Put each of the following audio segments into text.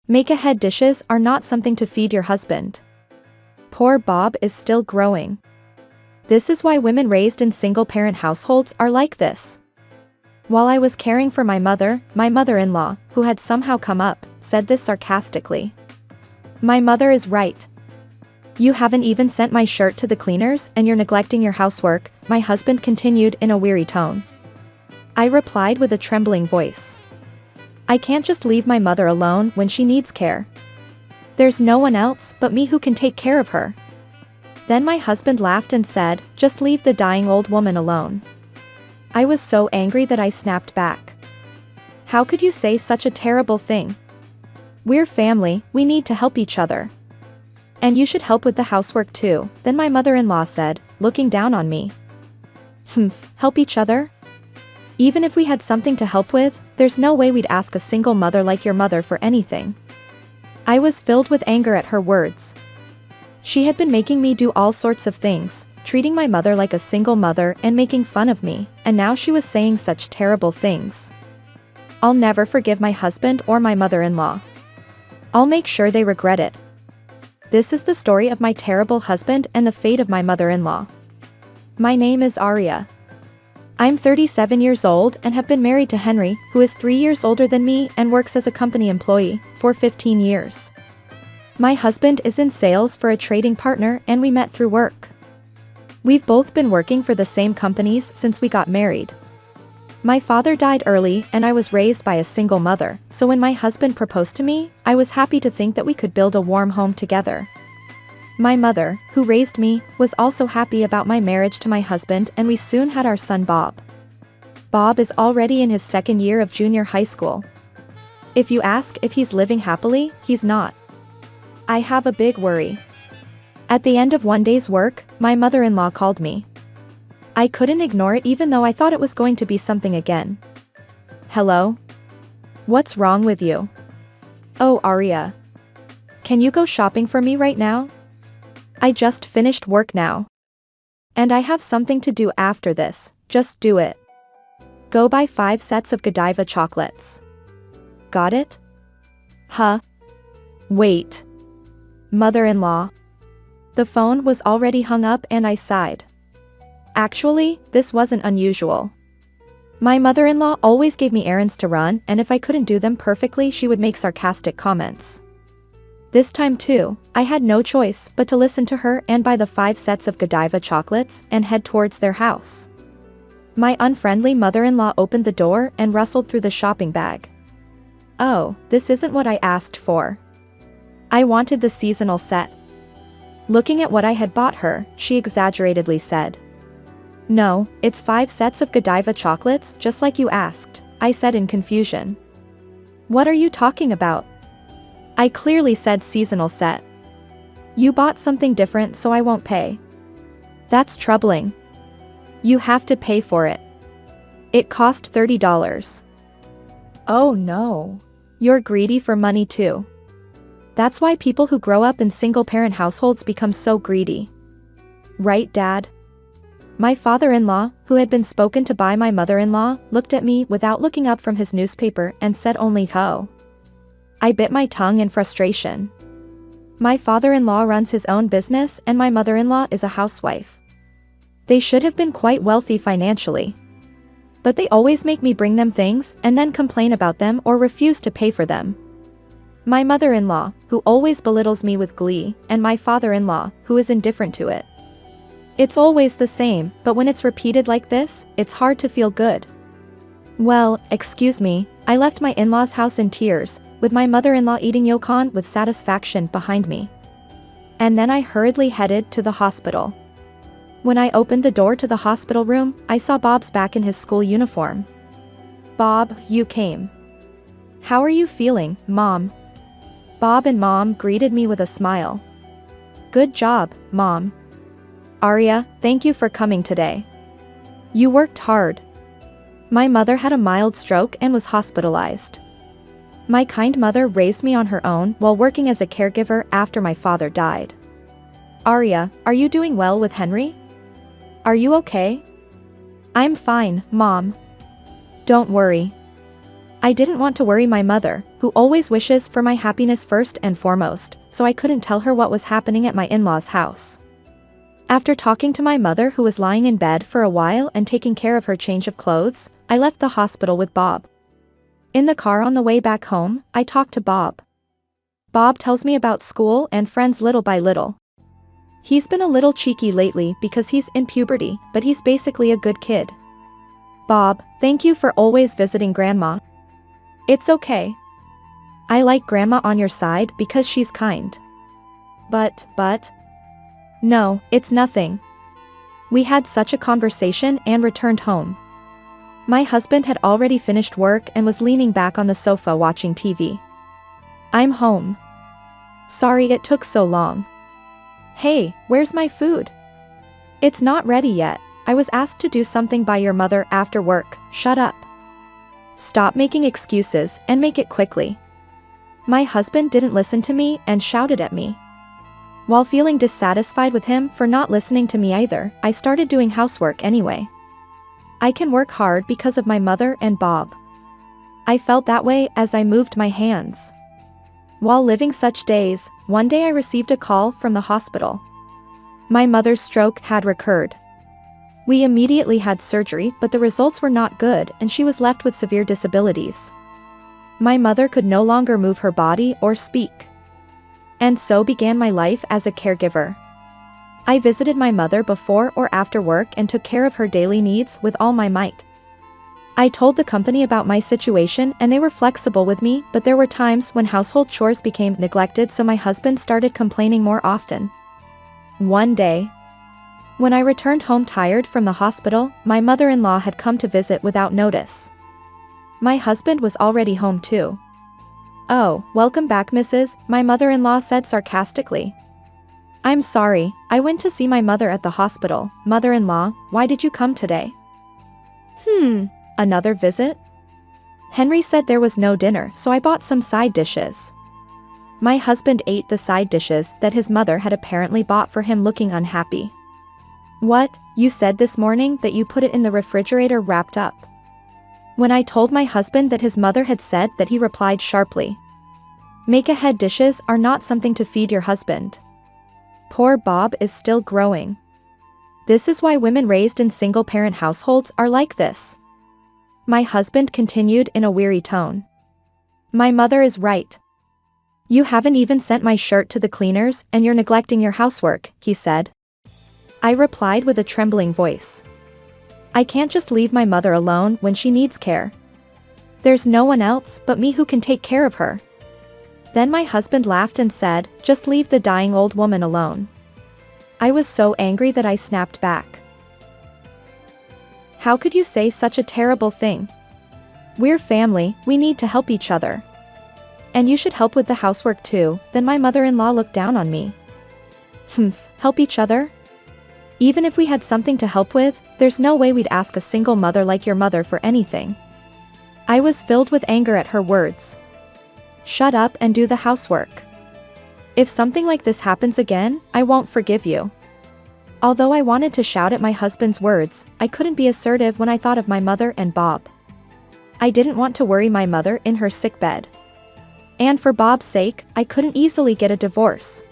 Make-ahead dishes are not something to feed your husband. Poor Bob is still growing. This is why women raised in single-parent households are like this. While I was caring for my mother-in-law, who had somehow come up, said this sarcastically. My mother is right. You haven't even sent my shirt to the cleaners and you're neglecting your housework, my husband continued in a weary tone. I replied with a trembling voice. I can't just leave my mother alone when she needs care. There's no one else but me who can take care of her. Then my husband laughed and said, just leave the dying old woman alone. I was so angry that I snapped back. How could you say such a terrible thing? We're family, we need to help each other. And you should help with the housework too, then my mother-in-law said, looking down on me. Help each other? Even if we had something to help with, there's no way we'd ask a single mother like your mother for anything. I was filled with anger at her words. She had been making me do all sorts of things, treating my mother like a single mother and making fun of me, and now she was saying such terrible things. I'll never forgive my husband or my mother-in-law. I'll make sure they regret it. This is the story of my terrible husband and the fate of my mother-in-law. My name is Aria. I'm 37 years old and have been married to Henry, who is 3 years older than me and works as a company employee, for 15 years. My husband is in sales for a trading partner and we met through work. We've both been working for the same companies since we got married. My father died early and I was raised by a single mother, so when my husband proposed to me, I was happy to think that we could build a warm home together. My mother, who raised me, was also happy about my marriage to my husband and we soon had our son Bob. Bob is already in his second year of junior high school. If you ask if he's living happily, he's not. I have a big worry. At the end of one day's work, my mother-in-law called me. I couldn't ignore it even though I thought it was going to be something again. Hello? What's wrong with you? Oh, Aria. Can you go shopping for me right now? I just finished work now. And I have something to do after this, just do it. Go buy 5 sets of Godiva chocolates. Got it? Huh? Wait. Mother-in-law. The phone was already hung up and I sighed. Actually, this wasn't unusual. My mother-in-law always gave me errands to run and if I couldn't do them perfectly she would make sarcastic comments. This time too, I had no choice but to listen to her and buy the 5 sets of Godiva chocolates and head towards their house. My unfriendly mother-in-law opened the door and rustled through the shopping bag. Oh, this isn't what I asked for. I wanted the seasonal set. Looking at what I had bought her, she exaggeratedly said. No, it's 5 sets of Godiva chocolates just like you asked, I said in confusion. What are you talking about? I clearly said seasonal set. You bought something different so I won't pay. That's troubling. You have to pay for it. It cost $30. Oh no. You're greedy for money too. That's why people who grow up in single-parent households become so greedy. Right, Dad? My father-in-law, who had been spoken to by my mother-in-law, looked at me without looking up from his newspaper and said only "Ho." I bit my tongue in frustration. My father-in-law runs his own business and my mother-in-law is a housewife. They should have been quite wealthy financially. But they always make me bring them things and then complain about them or refuse to pay for them. My mother-in-law, who always belittles me with glee, and my father-in-law, who is indifferent to it. It's always the same, but when it's repeated like this, it's hard to feel good. Well, excuse me, I left my in-laws' house in tears, with my mother-in-law eating yogurt with satisfaction behind me. And then I hurriedly headed to the hospital. When I opened the door to the hospital room, I saw Bob's back in his school uniform. Bob, you came. How are you feeling, Mom? Bob and Mom greeted me with a smile. Good job, Mom. Aria, thank you for coming today. You worked hard. My mother had a mild stroke and was hospitalized. My kind mother raised me on her own while working as a caregiver after my father died. Aria, are you doing well with Henry? Are you okay? I'm fine, Mom. Don't worry. I didn't want to worry my mother, who always wishes for my happiness first and foremost, so I couldn't tell her what was happening at my in-laws' house. After talking to my mother, who was lying in bed for a while and taking care of her change of clothes, I left the hospital with Bob. In the car on the way back home, I talked to Bob. Bob tells me about school and friends little by little. He's been a little cheeky lately because he's in puberty, but he's basically a good kid. Bob, thank you for always visiting Grandma. It's okay. I like Grandma on your side because she's kind. But. No, it's nothing. We had such a conversation and returned home. My husband had already finished work and was leaning back on the sofa watching TV. I'm home. Sorry it took so long. Hey, where's my food? It's not ready yet. I was asked to do something by your mother after work. Shut up. Stop making excuses and make it quickly. My husband didn't listen to me and shouted at me. While feeling dissatisfied with him for not listening to me either, I started doing housework anyway. I can work hard because of my mother and Bob. I felt that way as I moved my hands. While living such days, one day I received a call from the hospital. My mother's stroke had recurred. We immediately had surgery, but the results were not good and she was left with severe disabilities. My mother could no longer move her body or speak. And so began my life as a caregiver. I visited my mother before or after work and took care of her daily needs with all my might. I told the company about my situation and they were flexible with me, but there were times when household chores became neglected, so my husband started complaining more often. One day, when I returned home tired from the hospital, my mother-in-law had come to visit without notice. My husband was already home too. "Oh, welcome back, Mrs., my mother-in-law said sarcastically. "I'm sorry, I went to see my mother at the hospital." "Mother-in-law, why did you come today?" Another visit? Henry said there was no dinner, so I bought some side dishes. My husband ate the side dishes that his mother had apparently bought for him, looking unhappy. "What, you said this morning that you put it in the refrigerator wrapped up?" When I told my husband that his mother had said that, he replied sharply, "Make-ahead dishes are not something to feed your husband." Poor Bob is still growing. This is why women raised in single-parent households are like this. My husband continued in a weary tone. "My mother is right. You haven't even sent my shirt to the cleaners and you're neglecting your housework," he said. I replied with a trembling voice. "I can't just leave my mother alone when she needs care. There's no one else but me who can take care of her." Then my husband laughed and said, "Just leave the dying old woman alone." I was so angry that I snapped back. "How could you say such a terrible thing? We're family, we need to help each other. And you should help with the housework too." Then my mother-in-law looked down on me. Help each other? Even if we had something to help with, there's no way we'd ask a single mother like your mother for anything. I was filled with anger at her words. "Shut up and do the housework. If something like this happens again, I won't forgive you." Although I wanted to shout at my husband's words, I couldn't be assertive when I thought of my mother and Bob. I didn't want to worry my mother in her sick bed. And for Bob's sake, I couldn't easily get a divorce.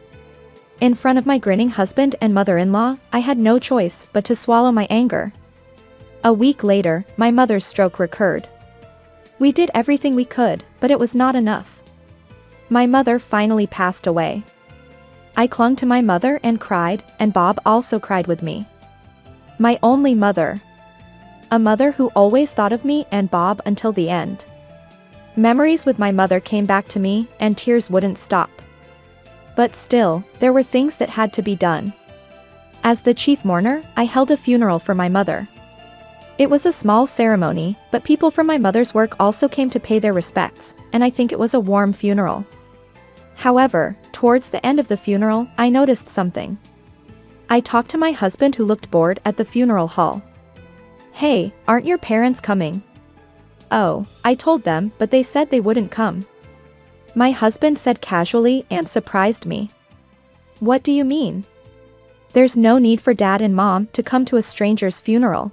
In front of my grinning husband and mother-in-law, I had no choice but to swallow my anger. A week later, my mother's stroke recurred. We did everything we could, but it was not enough. My mother finally passed away. I clung to my mother and cried, and Bob also cried with me. My only mother. A mother who always thought of me and Bob until the end. Memories with my mother came back to me, and tears wouldn't stop. But still, there were things that had to be done. As the chief mourner, I held a funeral for my mother. It was a small ceremony, but people from my mother's work also came to pay their respects, and I think it was a warm funeral. However, towards the end of the funeral, I noticed something. I talked to my husband, who looked bored at the funeral hall. "Hey, aren't your parents coming?" "Oh," I told them, but they said they wouldn't come. My husband said casually and surprised me. "What do you mean? There's no need for Dad and Mom to come to a stranger's funeral."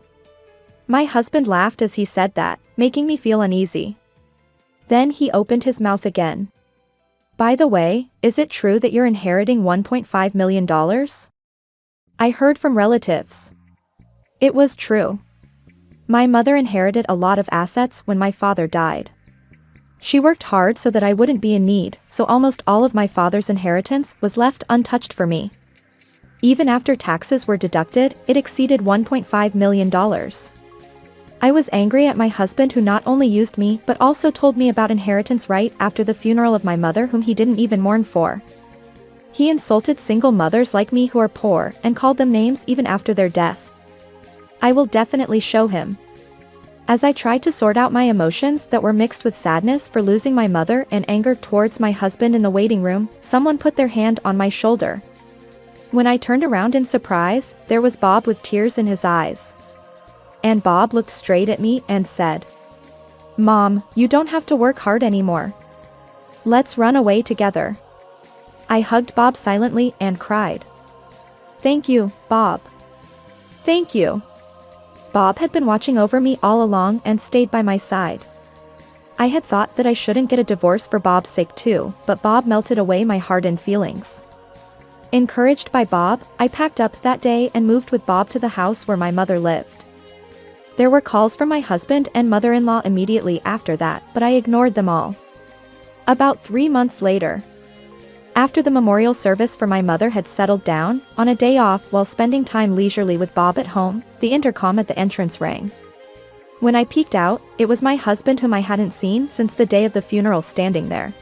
My husband laughed as he said that, making me feel uneasy. Then he opened his mouth again. By the way, is it true that you're inheriting $1.5 million? I heard from relatives. It was true. My mother inherited a lot of assets when my father died. She worked hard so that I wouldn't be in need, so almost all of my father's inheritance was left untouched for me. Even after taxes were deducted, it exceeded $1.5 million. I was angry at my husband who not only used me but also told me about inheritance right after the funeral of my mother whom he didn't even mourn for. He insulted single mothers like me who are poor and called them names even after their death. I will definitely show him. As I tried to sort out my emotions that were mixed with sadness for losing my mother and anger towards my husband in the waiting room, someone put their hand on my shoulder. When I turned around in surprise, there was Bob with tears in his eyes. And Bob looked straight at me and said, "Mom, you don't have to work hard anymore. Let's run away together." I hugged Bob silently and cried. "Thank you, Bob. Thank you." Bob had been watching over me all along and stayed by my side. I had thought that I shouldn't get a divorce for Bob's sake too, but Bob melted away my hardened feelings. Encouraged by Bob, I packed up that day and moved with Bob to the house where my mother lived. There were calls from my husband and mother-in-law immediately after that, but I ignored them all. About 3 months later, after the memorial service for my mother had settled down, on a day off while spending time leisurely with Bob at home, the intercom at the entrance rang. When I peeked out, it was my husband whom I hadn't seen since the day of the funeral standing there.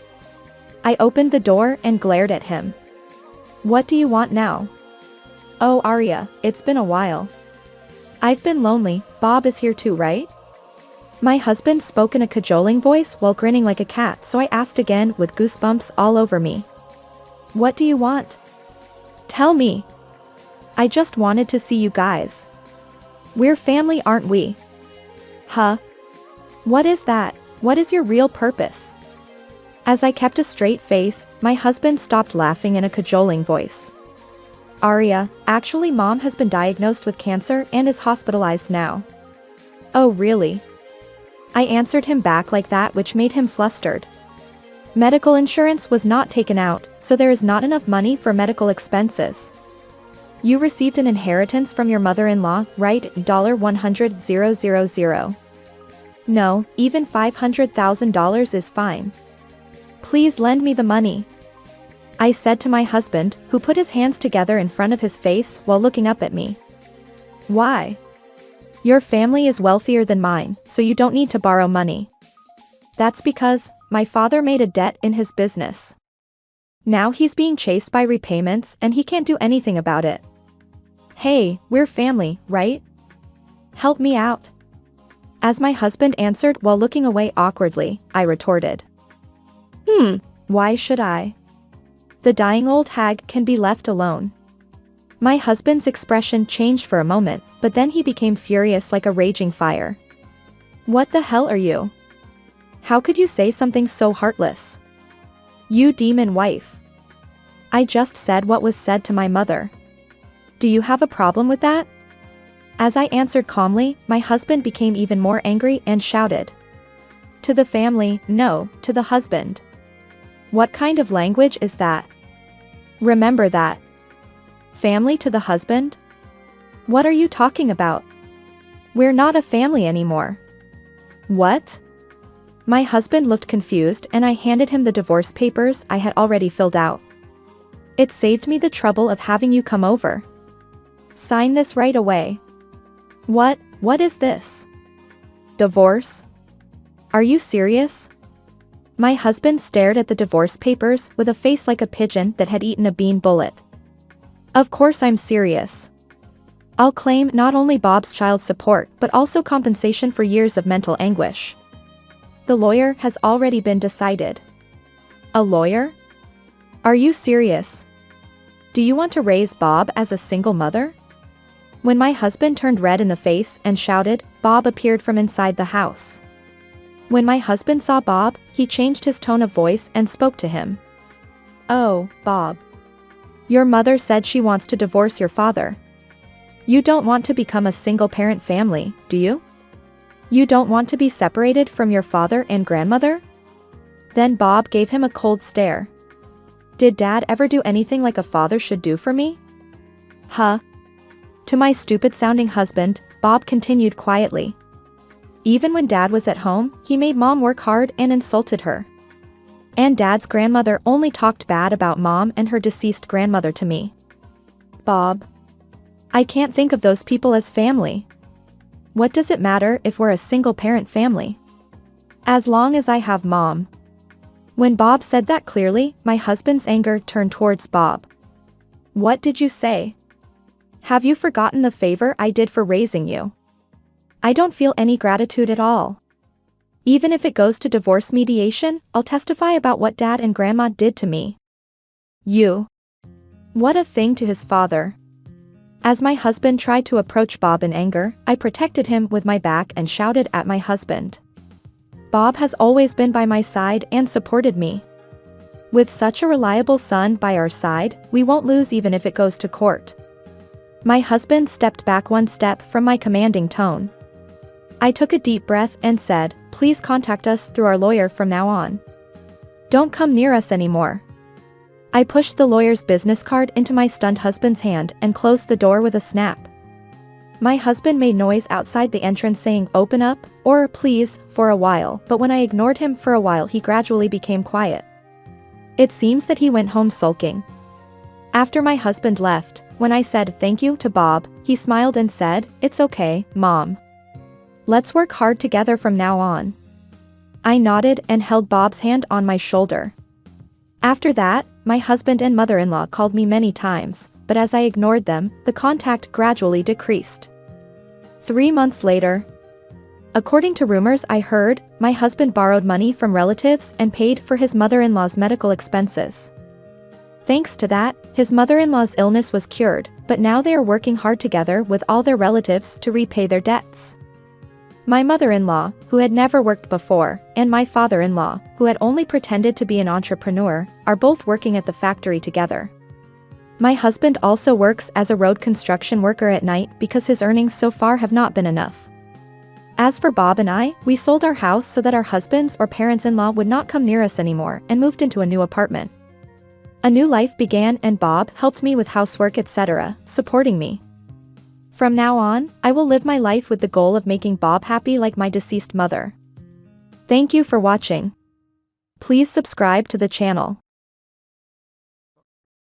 I opened the door and glared at him. "What do you want now?" "Oh, Arya, it's been a while. I've been lonely. Bob is here too, right?" My husband spoke in a cajoling voice while grinning like a cat, so I asked again with goosebumps all over me. "What do you want? Tell me. I just wanted to see you guys. We're family, aren't we?" "Huh? What is that? What is your real purpose?" As I kept a straight face, my husband stopped laughing in a cajoling voice. "Arya, actually Mom has been diagnosed with cancer and is hospitalized now." "Oh really?" I answered him back like that, which made him flustered. Medical insurance was not taken out, so there is not enough money for medical expenses. "You received an inheritance from your mother-in-law, right? $100,000. No, even $500,000 is fine. Please lend me the money," I said to my husband, who put his hands together in front of his face while looking up at me. "Why? Your family is wealthier than mine, so you don't need to borrow money." "That's because my father made a debt in his business. Now he's being chased by repayments and he can't do anything about it." "Hey, we're family, right? Help me out." As my husband answered while looking away awkwardly, I retorted. Why should I? The dying old hag can be left alone." My husband's expression changed for a moment, but then he became furious like a raging fire. "What the hell are you? How could you say something so heartless? You demon wife. I just said what was said to my mother. Do you have a problem with that?" As I answered calmly, my husband became even more angry and shouted. "To the family, no, to the husband. What kind of language is that? Remember that. Family to the husband? What are you talking about? We're not a family anymore." "What?" My husband looked confused and I handed him the divorce papers I had already filled out. "It saved me the trouble of having you come over. Sign this right away." What is this? Divorce? Are you serious?" My husband stared at the divorce papers with a face like a pigeon that had eaten a bean bullet. "Of course I'm serious. I'll claim not only Bob's child support but also compensation for years of mental anguish. The lawyer has already been decided." "A lawyer? Are you serious? Do you want to raise Bob as a single mother?" When my husband turned red in the face and shouted, Bob appeared from inside the house. When my husband saw Bob, he changed his tone of voice and spoke to him. "Oh, Bob. Your mother said she wants to divorce your father. You don't want to become a single-parent family, do you? You don't want to be separated from your father and grandmother?" Then Bob gave him a cold stare. Did Dad ever do anything like a father should do for me? Huh? To my stupid-sounding husband, Bob continued quietly. Even when Dad was at home, he made Mom work hard and insulted her. And Dad's grandmother only talked bad about Mom and her deceased grandmother to me. Bob. I can't think of those people as family. What does it matter if we're a single-parent family? As long as I have Mom. When Bob said that clearly, my husband's anger turned towards Bob. What did you say? Have you forgotten the favor I did for raising you? I don't feel any gratitude at all. Even if it goes to divorce mediation, I'll testify about what Dad and Grandma did to me. You. What a thing to his father. As my husband tried to approach Bob in anger, I protected him with my back and shouted at my husband. Bob has always been by my side and supported me. With such a reliable son by our side, we won't lose even if it goes to court. My husband stepped back one step from my commanding tone. I took a deep breath and said, please contact us through our lawyer from now on. Don't come near us anymore. I pushed the lawyer's business card into my stunned husband's hand and closed the door with a snap. My husband made noise outside the entrance saying open up, or please, for a while, but when I ignored him for a while he gradually became quiet. It seems that he went home sulking. After my husband left, when I said thank you to Bob, he smiled and said, it's okay, Mom. Let's work hard together from now on. I nodded and held Bob's hand on my shoulder. After that, my husband and mother-in-law called me many times, but as I ignored them, the contact gradually decreased. 3 months later. According to rumors I heard, my husband borrowed money from relatives and paid for his mother-in-law's medical expenses. Thanks to that, his mother-in-law's illness was cured, but now they are working hard together with all their relatives to repay their debts. My mother-in-law, who had never worked before, and my father-in-law, who had only pretended to be an entrepreneur, are both working at the factory together. My husband also works as a road construction worker at night because his earnings so far have not been enough. As for Bob and I, we sold our house so that our husbands or parents-in-law would not come near us anymore and moved into a new apartment. A new life began and Bob helped me with housework etc., supporting me. From now on, I will live my life with the goal of making Bob happy like my deceased mother. Thank you for watching. Please subscribe to the channel.